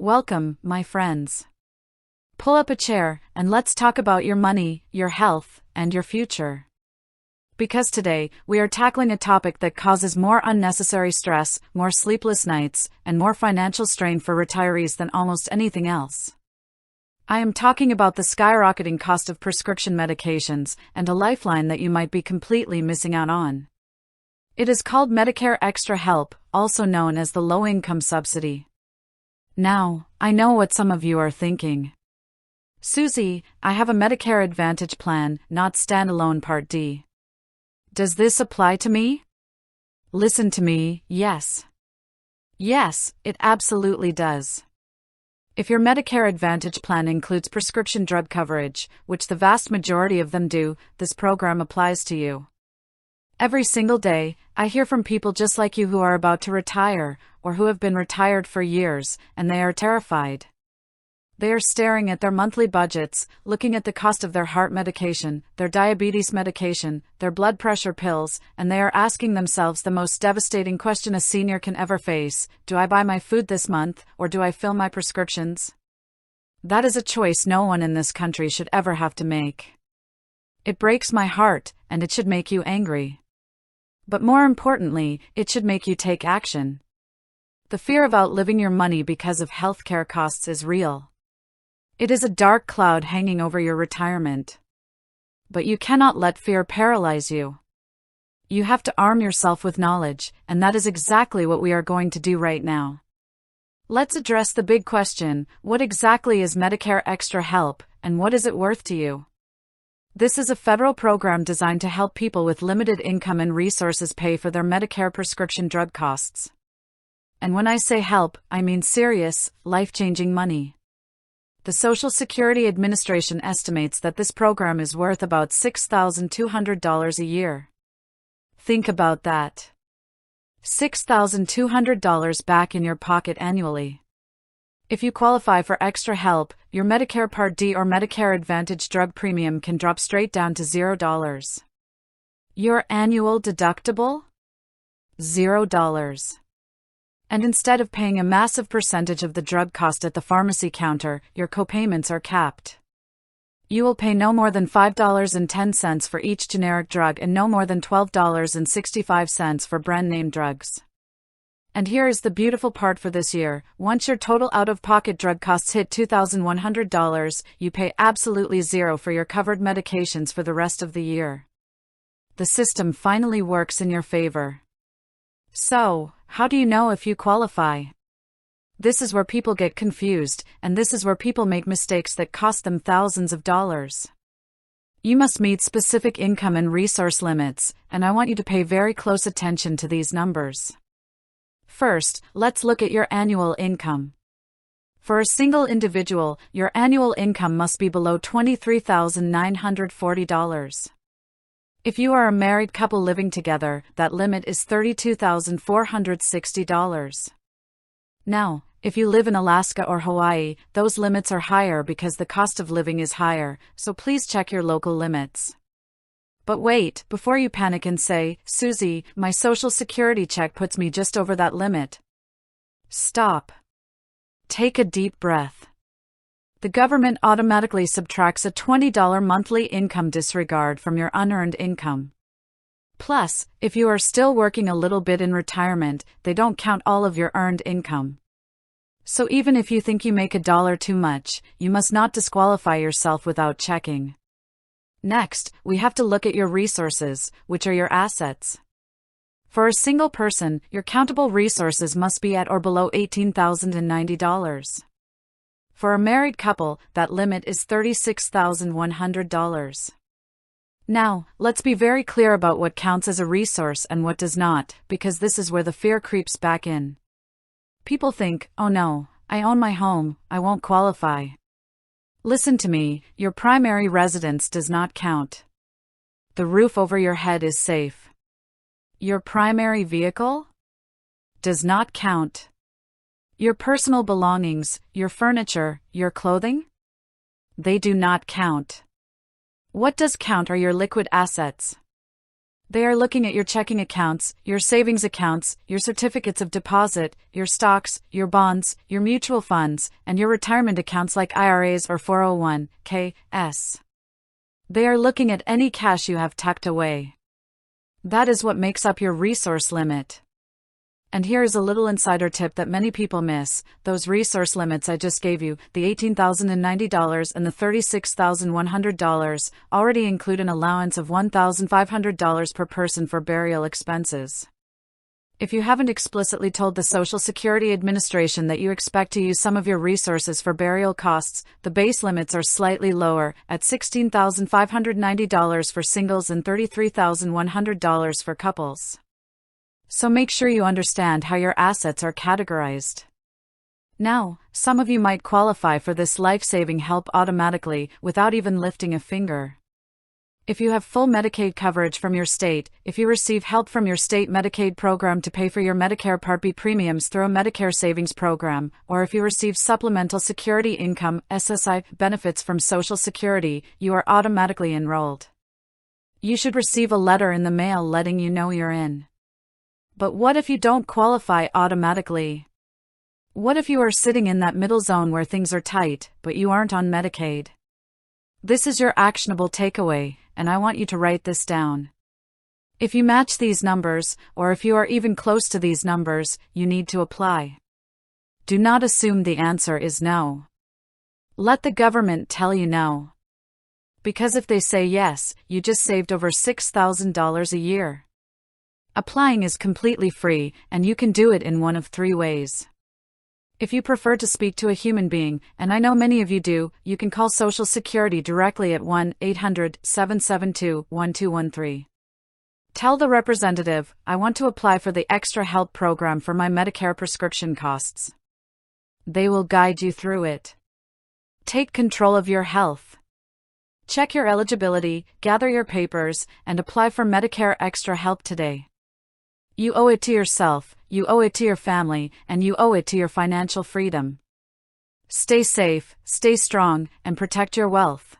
Welcome, my friends. Pull up a chair and let's talk about your money, your health, and your future. Because today, we are tackling a topic that causes more unnecessary stress, more sleepless nights, and more financial strain for retirees than almost anything else. I am talking about the skyrocketing cost of prescription medications and a lifeline that you might be completely missing out on. It is called Medicare Extra Help, also known as the Low-Income Subsidy. Now, I know what some of you are thinking. Susie, I have a Medicare Advantage plan, not standalone Part D. Does this apply to me? Listen to me, yes. Yes, it absolutely does. If your Medicare Advantage plan includes prescription drug coverage, which the vast majority of them do, this program applies to you. Every single day, I hear from people just like you who are about to retire, or who have been retired for years, and they are terrified. They are staring at their monthly budgets, looking at the cost of their heart medication, their diabetes medication, their blood pressure pills, and they are asking themselves the most devastating question a senior can ever face: do I buy my food this month, or do I fill my prescriptions? That is a choice no one in this country should ever have to make. It breaks my heart, and it should make you angry. But more importantly, it should make you take action. The fear of outliving your money because of healthcare costs is real. It is a dark cloud hanging over your retirement. But you cannot let fear paralyze you. You have to arm yourself with knowledge, and that is exactly what we are going to do right now. Let's address the big question: what exactly is Medicare Extra Help, and what is it worth to you? This is a federal program designed to help people with limited income and resources pay for their Medicare prescription drug costs. And when I say help, I mean serious, life-changing money. The Social Security Administration estimates that this program is worth about $6,200 a year. Think about that. $6,200 back in your pocket annually. If you qualify for extra help, your Medicare Part D or Medicare Advantage drug premium can drop straight down to $0. Your annual deductible? $0. And instead of paying a massive percentage of the drug cost at the pharmacy counter, your copayments are capped. You will pay no more than $5.10 for each generic drug and no more than $12.65 for brand-name drugs. And here is the beautiful part for this year: once your total out-of-pocket drug costs hit $2,100, you pay absolutely zero for your covered medications for the rest of the year. The system finally works in your favor. So, how do you know if you qualify? This is where people get confused, and this is where people make mistakes that cost them thousands of dollars. You must meet specific income and resource limits, and I want you to pay very close attention to these numbers. First, let's look at your annual income. For a single individual, your annual income must be below $23,940. If you are a married couple living together, that limit is $32,460. Now, if you live in Alaska or Hawaii, those limits are higher because the cost of living is higher, so please check your local limits. But wait, before you panic and say, "Susie, my Social Security check puts me just over that limit." Stop. Take a deep breath. The government automatically subtracts a $20 monthly income disregard from your unearned income. Plus, if you are still working a little bit in retirement, they don't count all of your earned income. So even if you think you make $1 too much, you must not disqualify yourself without checking. Next, we have to look at your resources, which are your assets. For a single person, your countable resources must be at or below $18,090. For a married couple, that limit is $36,100. Now, let's be very clear about what counts as a resource and what does not, because this is where the fear creeps back in. People think, "Oh no, I own my home, I won't qualify." Listen to me, your primary residence does not count. The roof over your head is safe. Your primary vehicle? Does not count. Your personal belongings, your furniture, your clothing? They do not count. What does count are your liquid assets. They are looking at your checking accounts, your savings accounts, your certificates of deposit, your stocks, your bonds, your mutual funds, and your retirement accounts like IRAs or 401(k)s. They are looking at any cash you have tucked away. That is what makes up your resource limit. And here is a little insider tip that many people miss. Those resource limits I just gave you, the $18,090 and the $36,100, already include an allowance of $1,500 per person for burial expenses. If you haven't explicitly told the Social Security Administration that you expect to use some of your resources for burial costs, the base limits are slightly lower, at $16,590 for singles and $33,100 for couples. So make sure you understand how your assets are categorized. Now, some of you might qualify for this life-saving help automatically, without even lifting a finger. If you have full Medicaid coverage from your state, if you receive help from your state Medicaid program to pay for your Medicare Part B premiums through a Medicare savings program, or if you receive Supplemental Security Income (SSI) benefits from Social Security, you are automatically enrolled. You should receive a letter in the mail letting you know you're in. But what if you don't qualify automatically? What if you are sitting in that middle zone where things are tight, but you aren't on Medicaid? This is your actionable takeaway, and I want you to write this down. If you match these numbers, or if you are even close to these numbers, you need to apply. Do not assume the answer is no. Let the government tell you no. Because if they say yes, you just saved over $6,000 a year. Applying is completely free, and you can do it in one of three ways. If you prefer to speak to a human being, and I know many of you do, you can call Social Security directly at 1-800-772-1213. Tell the representative, I want to apply for the Extra Help program for my Medicare prescription costs. They will guide you through it. Take control of your health. Check your eligibility, gather your papers, and apply for Medicare Extra Help today. You owe it to yourself, you owe it to your family, and you owe it to your financial freedom. Stay safe, stay strong, and protect your wealth.